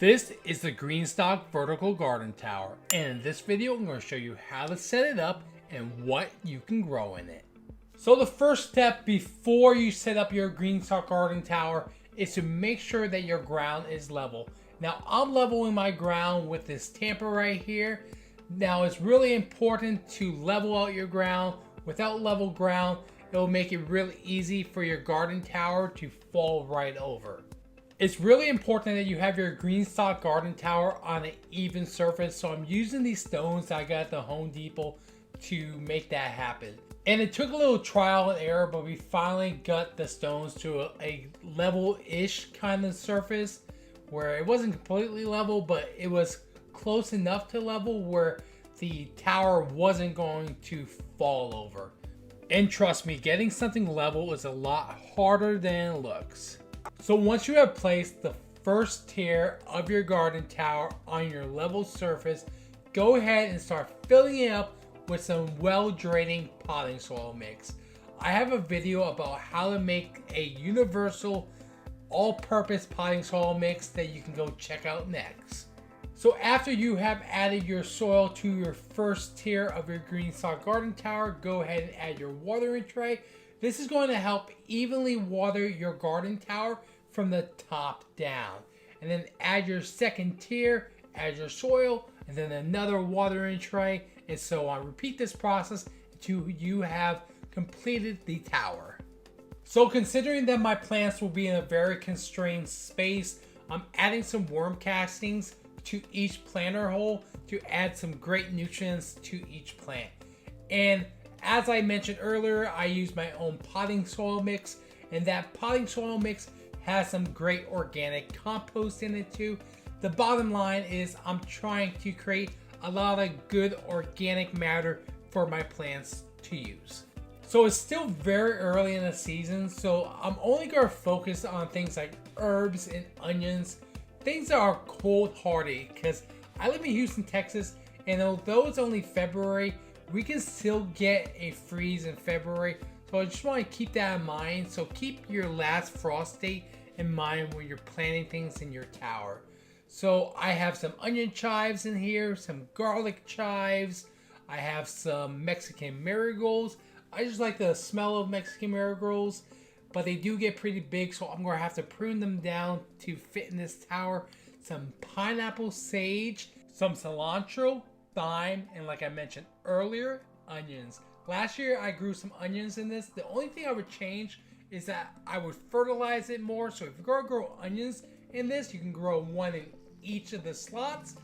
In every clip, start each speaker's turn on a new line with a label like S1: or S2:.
S1: This is the Greenstalk vertical garden tower, and in this video I'm going to show you how to set it up and what you can grow in it. So the first step before you set up your Greenstalk garden tower is to make sure that your ground is level. Now I'm leveling my ground with this tamper right here. Now it's really important to level out your ground. Without level ground, it will make it really easy for your garden tower to fall right over. It's really important that you have your Greenstalk garden tower on an even surface, so I'm using these stones that I got at the Home Depot to make that happen. And it took a little trial and error, but we finally got the stones to a level-ish kind of surface where it wasn't completely level, but it was close enough to level where the tower wasn't going to fall over. And trust me, getting something level is a lot harder than it looks. So once you have placed the first tier of your garden tower on your level surface, go ahead and start filling it up with some well-draining potting soil mix. I have a video about how to make a universal all-purpose potting soil mix that you can go check out next. So after you have added your soil to your first tier of your Greenstalk garden tower, go ahead and add your watering tray. This is going to help evenly water your garden tower from the top down. And then add your second tier, add your soil, and then another watering tray, and so on. Repeat this process until you have completed the tower. So considering that my plants will be in a very constrained space, I'm adding some worm castings to each planter hole to add some great nutrients to each plant. And as I mentioned earlier, I use my own potting soil mix, and that potting soil mix has some great organic compost in it too. The bottom line is I'm trying to create a lot of good organic matter for my plants to use. So it's still very early in the season, so I'm only going to focus on things like herbs and onions, things that are cold hardy, because I live in Houston, Texas, and although it's only February, we can still get a freeze in February. So I just want to keep that in mind. So keep your last frost date in mind when you're planting things in your tower. So I have some onion chives in here, some garlic chives. I have some Mexican marigolds. I just like the smell of Mexican marigolds, but they do get pretty big, so I'm going to have to prune them down to fit in this tower. Some pineapple sage, some cilantro, thyme, and like I mentioned earlier, onions. Last year I grew some onions in this. The only thing I would change is that I would fertilize it more. So if you're going to grow onions in this, you can grow one in each of the slots.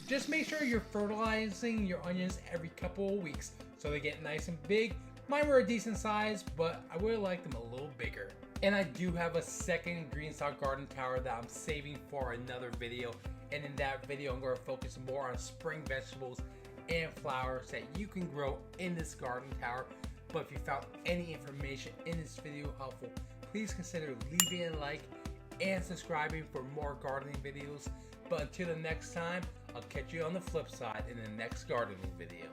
S1: Just make sure you're fertilizing your onions every couple of weeks so they get nice and big. Mine were a decent size, but I would have liked them a little bigger. And I do have a second Greenstalk garden tower that I'm saving for another video. And in that video, I'm going to focus more on spring vegetables and flowers that you can grow in this garden tower. But if you found any information in this video helpful, please consider leaving a like and subscribing for more gardening videos. But until the next time, I'll catch you on the flip side in the next gardening video.